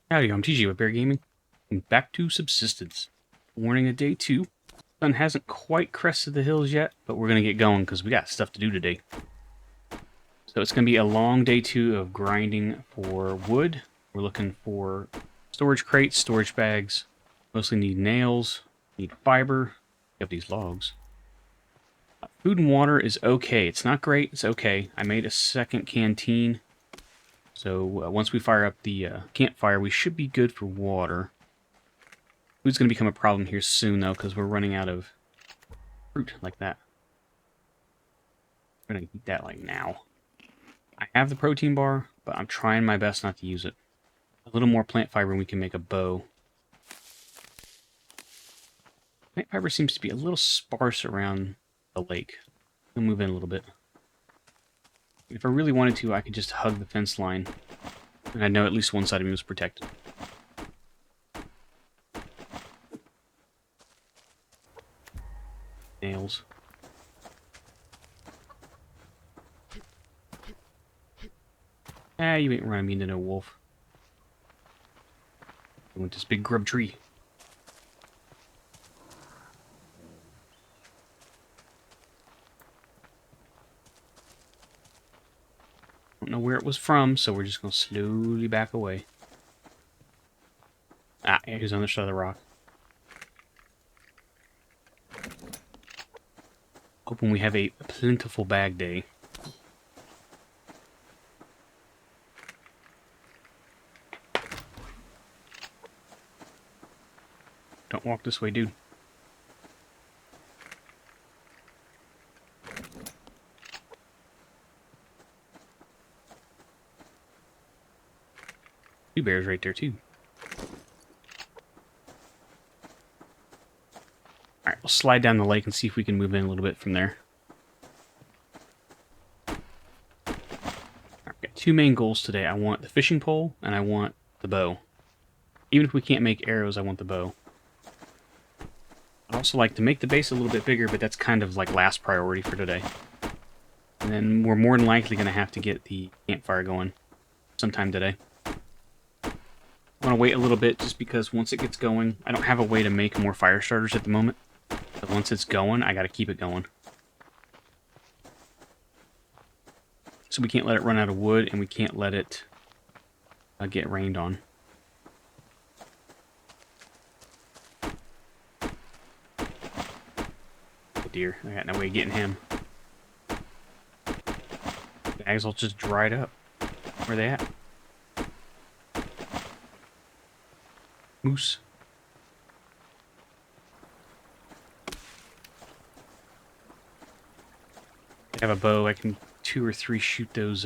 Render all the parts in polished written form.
Howdy, I'm TJ with Bear Gaming, and back to Subsistence. Warning of day 2. Sun hasn't quite crested the hills yet, but we're going to get going because we got stuff to do today. So it's going to be a long day 2 of grinding for wood. We're looking for storage crates, storage bags. Mostly need nails, need fiber. We have these logs. Food and water is okay. It's not great, it's okay. I made a second canteen. So once we fire up the campfire, we should be good for water. Food's going to become a problem here soon, though, because we're running out of fruit like that. I'm going to eat that like now. I have the protein bar, but I'm trying my best not to use it. A little more plant fiber and we can make a bow. Plant fiber seems to be a little sparse around the lake. I'll move in a little bit. If I really wanted to, I could just hug the fence line. And I know at least one side of me was protected. Nails. Ah, you ain't running me into no wolf. I went this big grub tree. Don't know where it was from, so we're just going to slowly back away. Ah, yeah, he's on the side of the rock. Hoping we have a plentiful bag day. Don't walk this way, dude. Two bears right there, too. Alright, we'll slide down the lake and see if we can move in a little bit from there. I've got two main goals today. I want the fishing pole, and I want the bow. Even if we can't make arrows, I want the bow. I'd also like to make the base a little bit bigger, but that's kind of like last priority for today. And then we're more than likely going to have to get the campfire going sometime today. I want to wait a little bit just because once it gets going, I don't have a way to make more fire starters at the moment. But once it's going, I got to keep it going. So we can't let it run out of wood, and we can't let it get rained on. Oh dear, I got no way of getting him. Bags all just dried up. Where are they at? Moose. I have a bow. I can 2 or 3 shoot those,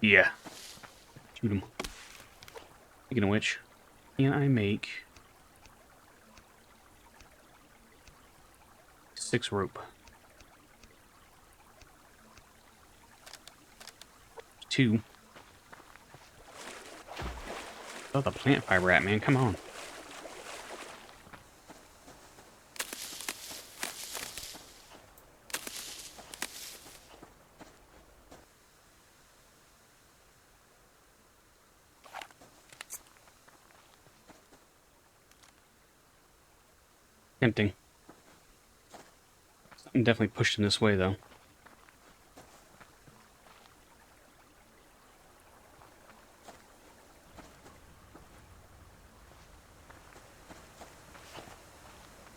yeah. Shoot them. Speaking of which, can I make 6 rope? 2. Oh, the plant fiber at, man. Come on. Tempting. Something definitely pushed him this way, though.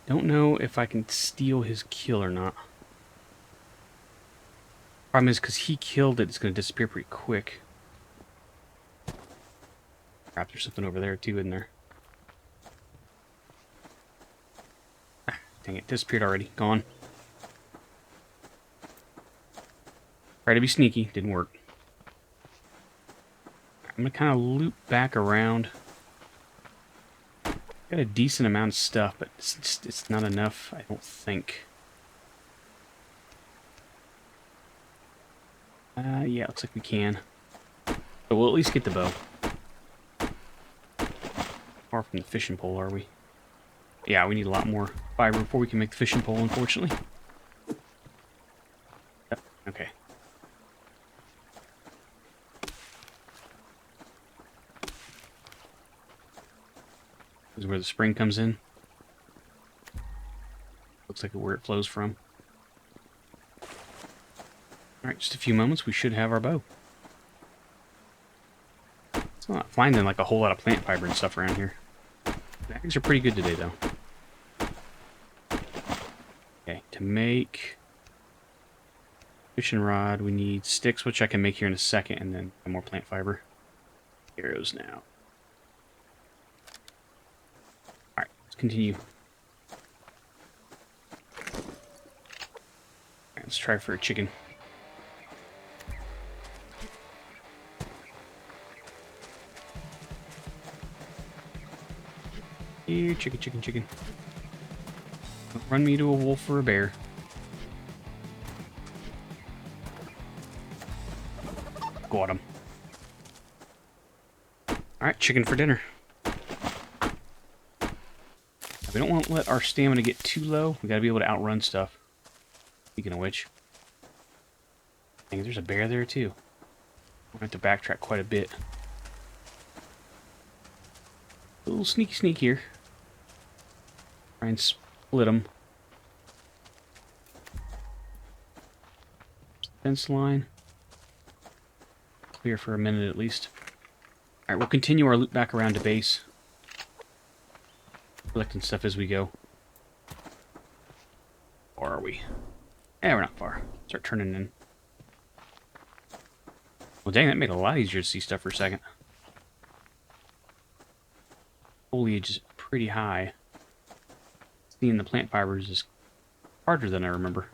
Don't know if I can steal his kill or not. Problem is, because he killed it, it's going to disappear pretty quick. Crap, there's something over there, too, isn't there? Ah, dang it, disappeared already. Gone. Tried to be sneaky, didn't work. I'm going to kind of loop back around. Got a decent amount of stuff, but it's not enough, I don't think. Yeah, looks like we can. But we'll at least get the bow. Far from the fishing pole, are we? Yeah, we need a lot more fiber before we can make the fishing pole, unfortunately. Yep, okay. This is where the spring comes in. Looks like where it flows from. Alright, just a few moments, we should have our bow. It's not finding like a whole lot of plant fiber and stuff around here. Bags are pretty good today, though. Okay, to make fishing rod, we need sticks, which I can make here in a second, and then more plant fiber. Arrows now. Alright, let's continue. Alright, let's try for a chicken. Here, chicken, chicken, chicken. Don't run me to a wolf or a bear. Got him. Alright, chicken for dinner. We don't want to let our stamina get too low. We gotta be able to outrun stuff. Speaking of which. Dang, there's a bear there too. We're going to have to backtrack quite a bit. A little sneaky sneak here. Try and split them. Fence line. Clear for a minute at least. Alright, we'll continue our loop back around to base. Collecting stuff as we go. Or are we? Yeah, we're not far. Start turning in. Well, dang, that made it a lot easier to see stuff for a second. Foliage is pretty high. Seeing the plant fibers is harder than I remember.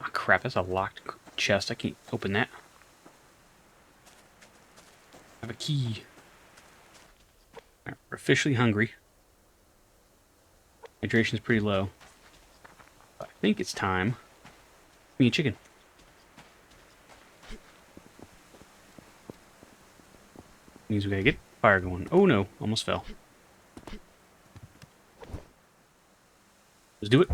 Oh crap, that's a locked chest. I can't open that. I have a key. Right, we're officially hungry. Hydration's pretty low. But I think it's time. Me and chicken. Means we gotta get fire going. Oh no, almost fell. Let's do it.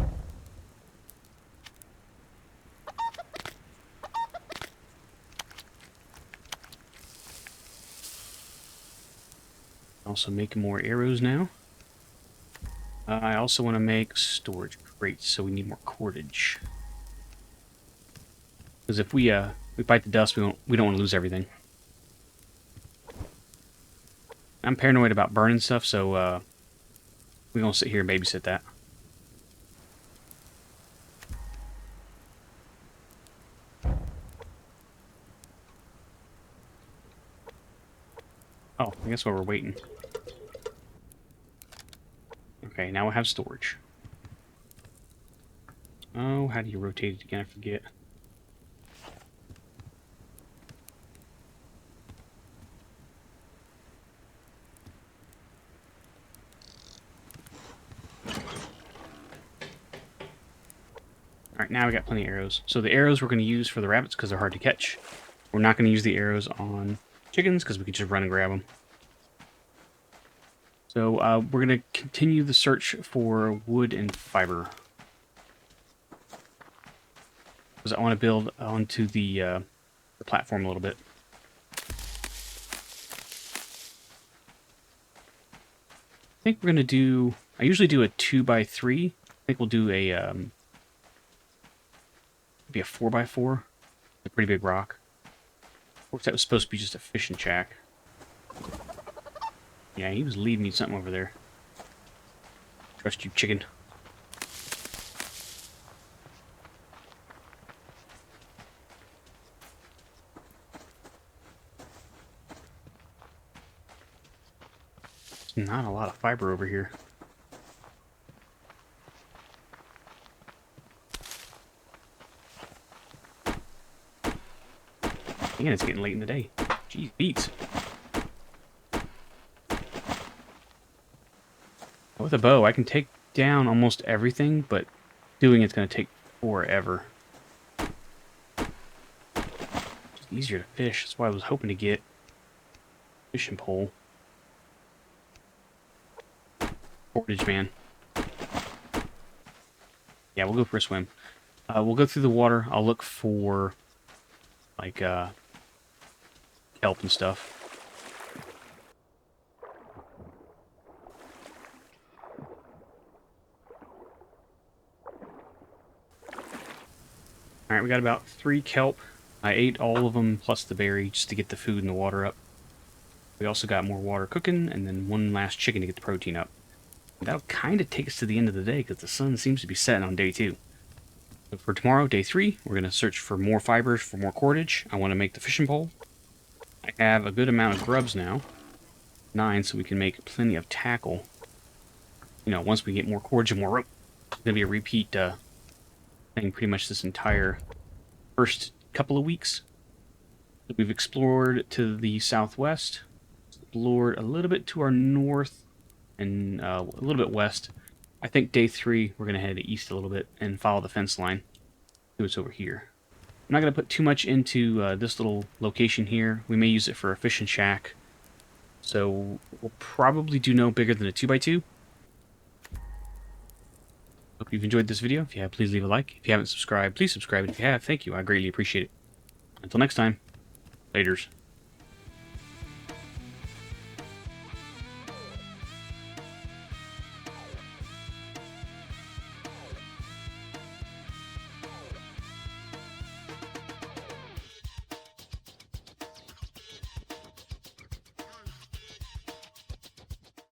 Also making more arrows now. I also want to make storage crates, so we need more cordage. Because if we bite the dust, we don't want to lose everything. I'm paranoid about burning stuff, so we're gonna sit here and babysit that. Oh, I guess while we're waiting. Okay, now we have storage. Oh, how do you rotate it again? I forget. Alright, now we got plenty of arrows. So the arrows we're going to use for the rabbits because they're hard to catch. We're not going to use the arrows on chickens because we can just run and grab them. So we're going to continue the search for wood and fiber. Because I want to build onto the platform a little bit. I think we're going to do... I usually do a 2x3. I think we'll do a... maybe a 4x4. A pretty big rock. Of course, that was supposed to be just a fishing shack. Yeah, he was leading me something over there. Trust you, chicken. There's not a lot of fiber over here. And it's getting late in the day. Jeez, beats. With a bow, I can take down almost everything, but doing it's going to take forever. It's easier to fish. That's why I was hoping to get a fishing pole. Portage, man. Yeah, we'll go for a swim. We'll go through the water. I'll look for, like, kelp and stuff. Alright, we got about 3 kelp. I ate all of them plus the berry just to get the food and the water up. We also got more water cooking, and then one last chicken to get the protein up. That'll kind of take us to the end of the day, because the sun seems to be setting on day 2. So for tomorrow, day 3, we're going to search for more fibers, for more cordage. I want to make the fishing pole. I have a good amount of grubs now. 9, so we can make plenty of tackle. You know, once we get more cordage and more rope. It's going to be a repeat thing pretty much this entire first couple of weeks. We've explored to the southwest, explored a little bit to our north, and a little bit west. I think day 3, we're going to head east a little bit and follow the fence line. See what's over here. I'm not going to put too much into this little location here. We may use it for a fishing shack. So we'll probably do no bigger than a 2x2. Hope you've enjoyed this video. If you have, please leave a like. If you haven't subscribed, please subscribe. If you have, thank you. I greatly appreciate it. Until next time, laters.